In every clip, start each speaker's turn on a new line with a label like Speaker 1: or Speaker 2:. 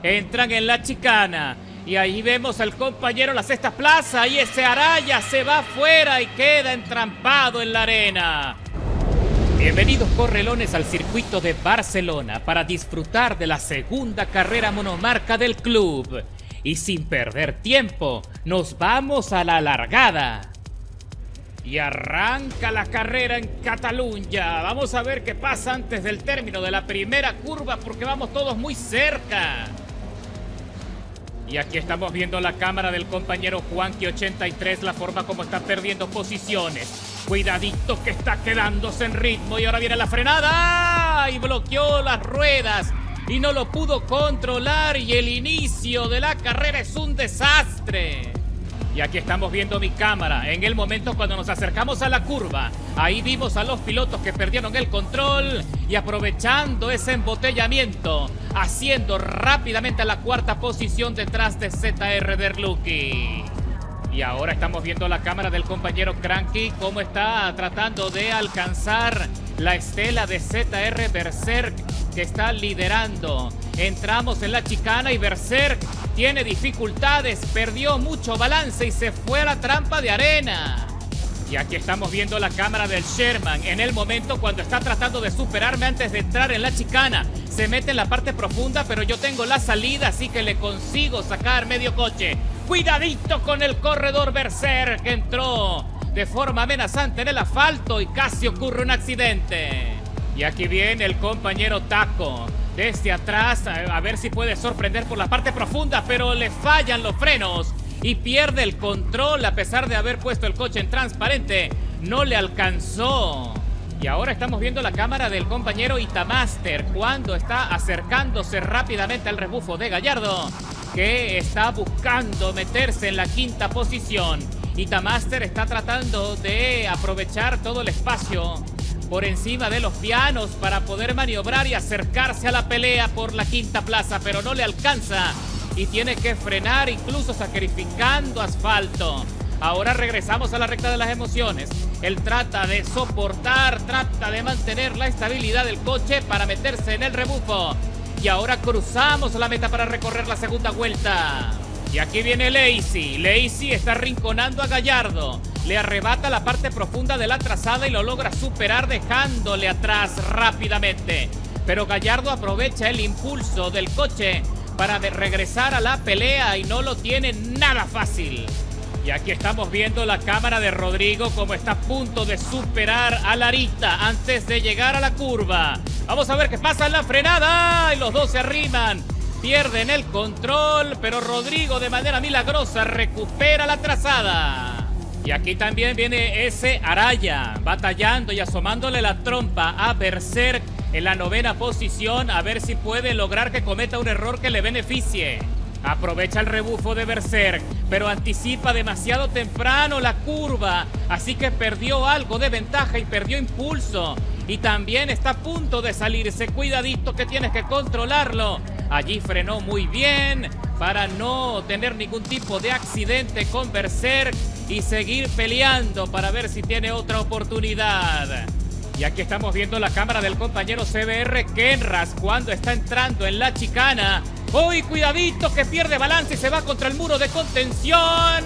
Speaker 1: Entran en la chicana. Y ahí vemos al compañero en la sexta plaza. Y ese Araya se va afuera y queda entrampado en la arena. Bienvenidos correlones al circuito de Barcelona para disfrutar de la segunda carrera monomarca del club. Y sin perder tiempo, nos vamos a la largada. Y arranca la carrera en Cataluña. Vamos a ver qué pasa antes del término de la primera curva porque vamos todos muy cerca. Y aquí estamos viendo la cámara del compañero Juanqui83, la forma como está perdiendo posiciones. Cuidadito que está quedándose en ritmo y ahora viene la frenada y bloqueó las ruedas y no lo pudo controlar y el inicio de la carrera es un desastre. Y aquí estamos viendo mi cámara en el momento cuando nos acercamos a la curva. Ahí vimos a los pilotos que perdieron el control y aprovechando ese embotellamiento, haciendo rápidamente la cuarta posición detrás de ZR Derluki. Y ahora estamos viendo la cámara del compañero Cranky cómo está tratando de alcanzar la estela de ZR Berserk que está liderando. Entramos en la chicana y Berserk tiene dificultades, perdió mucho balance y se fue a la trampa de arena. Y aquí estamos viendo la cámara del Sherman en el momento cuando está tratando de superarme antes de entrar en la chicana. Se mete en la parte profunda, pero yo tengo la salida, así que le consigo sacar medio coche. Cuidadito con el corredor Berserk que entró de forma amenazante en el asfalto y casi ocurre un accidente. Y aquí viene el compañero Taco desde atrás a ver si puede sorprender por la parte profunda, pero le fallan los frenos y pierde el control a pesar de haber puesto el coche en transparente. No le alcanzó. Y ahora estamos viendo la cámara del compañero Itamaster cuando está acercándose rápidamente al rebufo de Gallardo, que está buscando meterse en la quinta posición. Itamaster está tratando de aprovechar todo el espacio por encima de los pianos para poder maniobrar y acercarse a la pelea por la quinta plaza, pero no le alcanza y tiene que frenar incluso sacrificando asfalto. Ahora regresamos a la recta de las emociones. Él trata de soportar, trata de mantener la estabilidad del coche para meterse en el rebufo. Y ahora cruzamos la meta para recorrer la segunda vuelta. Y aquí viene Lazy. Lazy está arrinconando a Gallardo. Le arrebata la parte profunda de la trazada y lo logra superar dejándole atrás rápidamente. Pero Gallardo aprovecha el impulso del coche para regresar a la pelea y no lo tiene nada fácil. Y aquí estamos viendo la cámara de Rodrigo como está a punto de superar a Larita antes de llegar a la curva. Vamos a ver qué pasa en la frenada y los dos se arriman. Pierden el control, pero Rodrigo de manera milagrosa recupera la trazada. Y aquí también viene ese Araya batallando y asomándole la trompa a Berserk en la novena posición a ver si puede lograr que cometa un error que le beneficie. Aprovecha el rebufo de Berserk, pero anticipa demasiado temprano la curva, así que perdió algo de ventaja y perdió impulso. Y también está a punto de salirse. Cuidadito que tienes que controlarlo. Allí frenó muy bien para no tener ningún tipo de accidente con Berserk y seguir peleando para ver si tiene otra oportunidad. Y aquí estamos viendo la cámara del compañero CBR Kenras cuando está entrando en la chicana. ¡Uy, cuidadito que pierde balance y se va contra el muro de contención!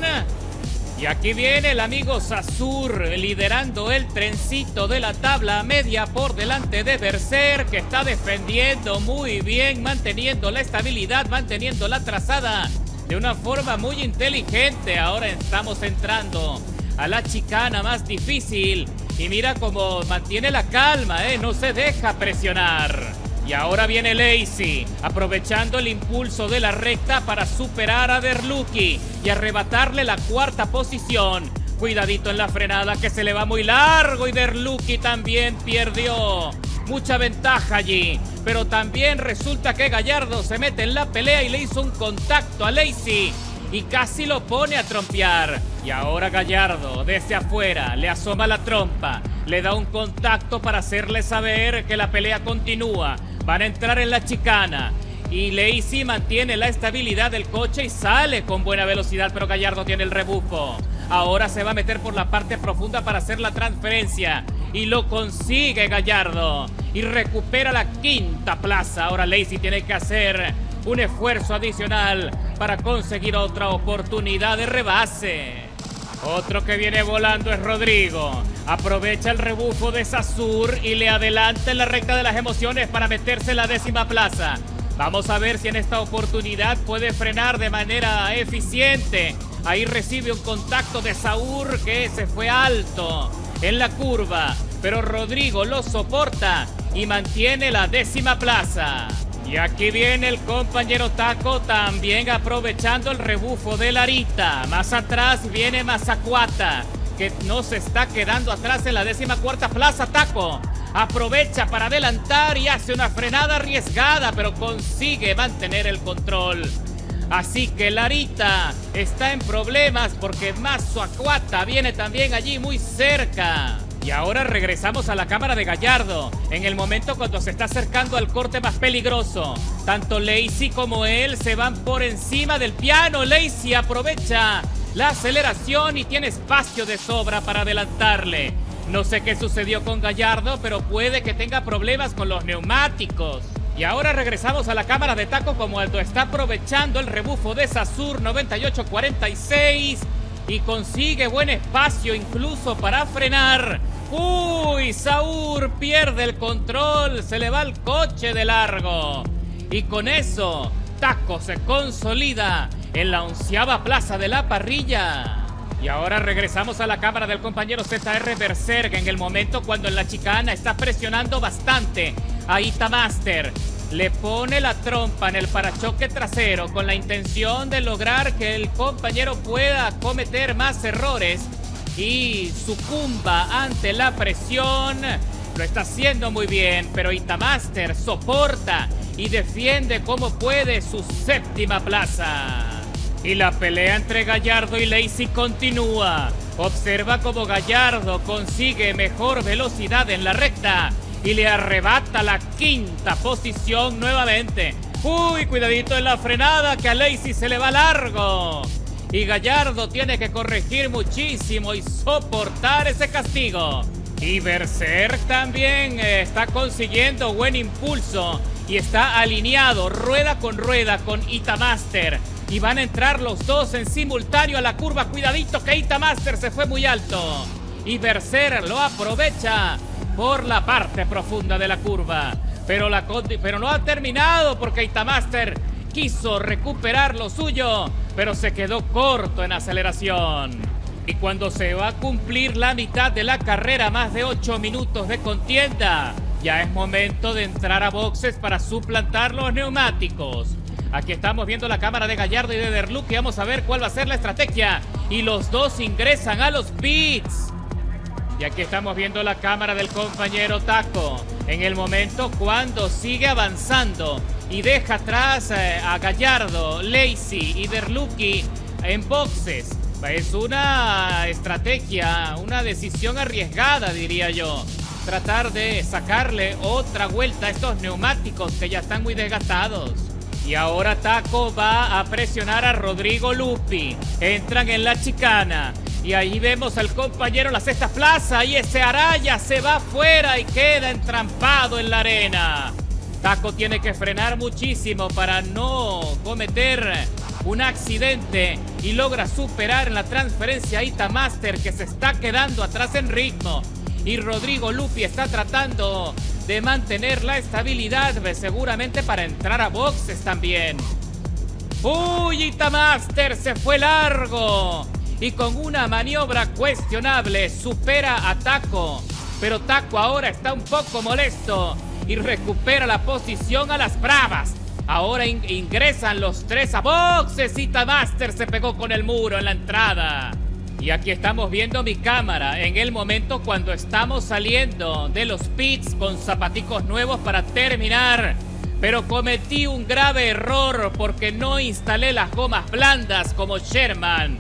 Speaker 1: Y aquí viene el amigo Sazur liderando el trencito de la tabla media por delante de Berserk, que está defendiendo muy bien, manteniendo la estabilidad, manteniendo la trazada de una forma muy inteligente. Ahora estamos entrando a la chicana más difícil y mira cómo mantiene la calma, no se deja presionar. Y ahora viene Lazy, aprovechando el impulso de la recta para superar a Derluki y arrebatarle la cuarta posición. Cuidadito en la frenada que se le va muy largo y Derluki también perdió mucha ventaja allí. Pero también resulta que Gallardo se mete en la pelea y le hizo un contacto a Lazy y casi lo pone a trompear. Y ahora Gallardo desde afuera le asoma la trompa, le da un contacto para hacerle saber que la pelea continúa. Van a entrar en la chicana y Lazy mantiene la estabilidad del coche y sale con buena velocidad, pero Gallardo tiene el rebufo. Ahora se va a meter por la parte profunda para hacer la transferencia y lo consigue Gallardo y recupera la quinta plaza. Ahora Lazy tiene que hacer un esfuerzo adicional para conseguir otra oportunidad de rebase. Otro que viene volando es Rodrigo. Aprovecha el rebufo de Sazur y le adelanta en la recta de las emociones para meterse en la 10ª plaza. Vamos a ver si en esta oportunidad puede frenar de manera eficiente. Ahí recibe un contacto de Saúl que se fue alto en la curva, pero Rodrigo lo soporta y mantiene la 10ª plaza. Y aquí viene el compañero Taco también aprovechando el rebufo de Larita. Más atrás viene Mazacuata, que no se está quedando atrás en la 14ª plaza. Taco aprovecha para adelantar y hace una frenada arriesgada, pero consigue mantener el control. Así que Larita está en problemas porque Mazacuata viene también allí muy cerca. Y ahora regresamos a la cámara de Gallardo, en el momento cuando se está acercando al corte más peligroso. Tanto Lacey como él se van por encima del piano. Lacey aprovecha la aceleración y tiene espacio de sobra para adelantarle. No sé qué sucedió con Gallardo, pero puede que tenga problemas con los neumáticos. Y ahora regresamos a la cámara de Taco como Aldo está aprovechando el rebufo de Sazur 9846 y consigue buen espacio incluso para frenar. ¡Uy! Saúl pierde el control, se le va el coche de largo. Y con eso, Taco se consolida en la 11ª plaza de la parrilla. Y ahora regresamos a la cámara del compañero ZR Berserk en el momento cuando en la chicana está presionando bastante a Itamaster. Le pone la trompa en el parachoque trasero con la intención de lograr que el compañero pueda cometer más errores y sucumba ante la presión. Lo está haciendo muy bien, pero Itamaster soporta y defiende como puede su 7ª plaza. Y la pelea entre Gallardo y Lacey continúa. Observa cómo Gallardo consigue mejor velocidad en la recta y le arrebata la 5ª posición nuevamente. ¡Uy! Cuidadito en la frenada que a Lacey se le va largo. Y Gallardo tiene que corregir muchísimo y soportar ese castigo. Y Berserk también está consiguiendo buen impulso y está alineado rueda con Itamaster. Y van a entrar los dos en simultáneo a la curva. Cuidadito que Itamaster se fue muy alto. Y Berserk lo aprovecha por la parte profunda de la curva. Pero no ha terminado porque Itamaster quiso recuperar lo suyo, pero se quedó corto en aceleración. Y cuando se va a cumplir la mitad de la carrera, más de 8 minutos de contienda, ya es momento de entrar a boxes para suplantar los neumáticos. Aquí estamos viendo la cámara de Gallardo y de Derluc y vamos a ver cuál va a ser la estrategia. Y los dos ingresan a los pits. Y aquí estamos viendo la cámara del compañero Taco en el momento cuando sigue avanzando y deja atrás a Gallardo, Lacey y Derlucchi en boxes. Es una estrategia, una decisión arriesgada, diría yo. Tratar de sacarle otra vuelta a estos neumáticos que ya están muy desgastados. Y ahora Taco va a presionar a Rodrigo Lupi. Entran en la chicana. Y ahí vemos al compañero en la 6ª plaza. Y ese Araya se va afuera y queda entrampado en la arena. Taco tiene que frenar muchísimo para no cometer un accidente. Y logra superar en la transferencia a Itamaster, que se está quedando atrás en ritmo. Y Rodrigo Lupi está tratando de mantener la estabilidad, seguramente para entrar a boxes también. ¡Uy! Itamaster se fue largo y con una maniobra cuestionable supera a Taco. Pero Taco ahora está un poco molesto y recupera la posición a las bravas. Ahora ingresan los tres a boxes. Itamaster se pegó con el muro en la entrada. Y aquí estamos viendo mi cámara en el momento cuando estamos saliendo de los pits con zapaticos nuevos para terminar. Pero cometí un grave error porque no instalé las gomas blandas como Sherman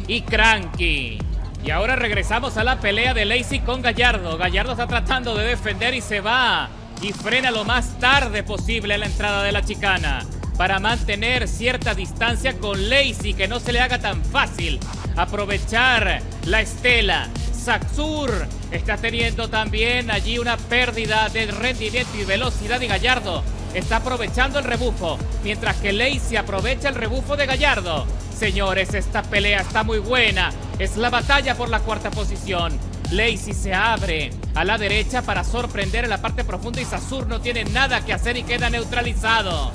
Speaker 1: y Cranky. Y ahora regresamos a la pelea de Lacey con Gallardo. Gallardo está tratando de defender y se va. Y frena lo más tarde posible en la entrada de la chicana para mantener cierta distancia con Lacey, que no se le haga tan fácil aprovechar la estela. Sazur está teniendo también allí una pérdida de rendimiento y velocidad y Gallardo está aprovechando el rebufo, mientras que Lacey aprovecha el rebufo de Gallardo. Señores, esta pelea está muy buena. Es la batalla por la cuarta posición. Lacey se abre a la derecha para sorprender en la parte profunda y Sazur no tiene nada que hacer y queda neutralizado.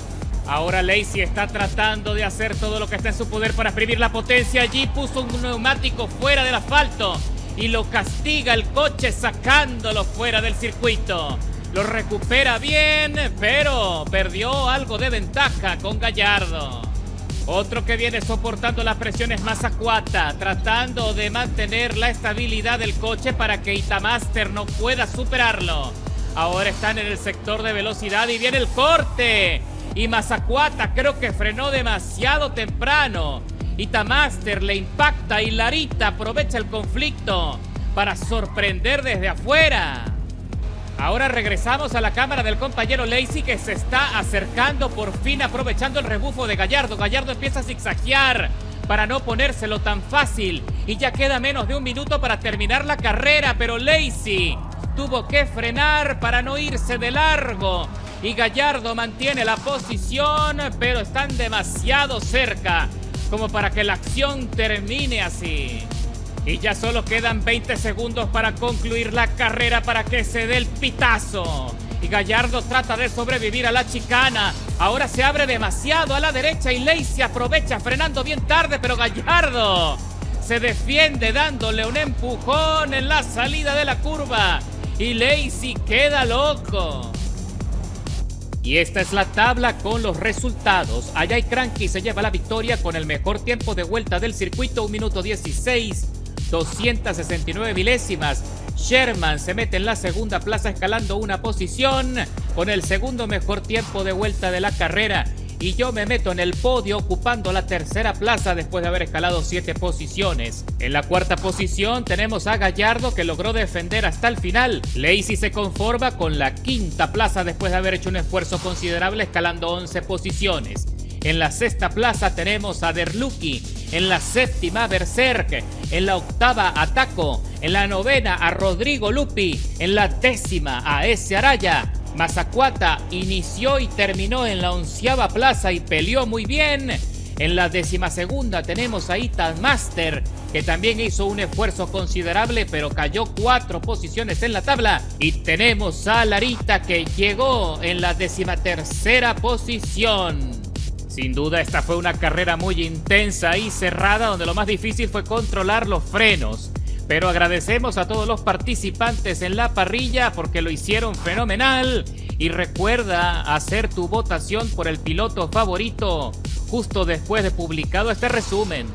Speaker 1: Ahora Lacey está tratando de hacer todo lo que está en su poder para exprimir la potencia. Allí puso un neumático fuera del asfalto y lo castiga el coche sacándolo fuera del circuito. Lo recupera bien, pero perdió algo de ventaja con Gallardo. Otro que viene soportando las presiones Mazzacuata, tratando de mantener la estabilidad del coche para que Itamaster no pueda superarlo. Ahora están en el sector de velocidad y viene el corte. Y Mazzacuata creo que frenó demasiado temprano. Itamaster le impacta y Larita aprovecha el conflicto para sorprender desde afuera. Ahora regresamos a la cámara del compañero Lacey, que se está acercando por fin aprovechando el rebufo de Gallardo. Gallardo empieza a zigzaguear para no ponérselo tan fácil y ya queda menos de un minuto para terminar la carrera, pero Lacey tuvo que frenar para no irse de largo y Gallardo mantiene la posición, pero están demasiado cerca como para que la acción termine así. Y ya solo quedan 20 segundos para concluir la carrera para que se dé el pitazo. Y Gallardo trata de sobrevivir a la chicana. Ahora se abre demasiado a la derecha y Lacey aprovecha frenando bien tarde, pero Gallardo se defiende dándole un empujón en la salida de la curva. Y Lacey queda loco. Y esta es la tabla con los resultados. Ajay Cranky se lleva la victoria con el mejor tiempo de vuelta del circuito, 1 minuto 16, 269 milésimas. Sherman se mete en la segunda plaza escalando una posición con el segundo mejor tiempo de vuelta de la carrera. Y yo me meto en el podio ocupando la tercera plaza después de haber escalado 7 posiciones. En la cuarta posición tenemos a Gallardo, que logró defender hasta el final. Lacey se conforma con la quinta plaza después de haber hecho un esfuerzo considerable escalando 11 posiciones. En la sexta plaza tenemos a Derluki, en la séptima a Berserk, en la octava a Taco, en la novena a Rodrigo Lupi, en la décima a S. Araya. Mazzacuata inició y terminó en la 11ª plaza y peleó muy bien. En la 12ª tenemos a Itamaster, que también hizo un esfuerzo considerable, pero cayó 4 posiciones en la tabla. Y tenemos a Larita, que llegó en la 13ª posición. Sin duda esta fue una carrera muy intensa y cerrada, donde lo más difícil fue controlar los frenos. Pero agradecemos a todos los participantes en la parrilla porque lo hicieron fenomenal. Y recuerda hacer tu votación por el piloto favorito justo después de publicado este resumen.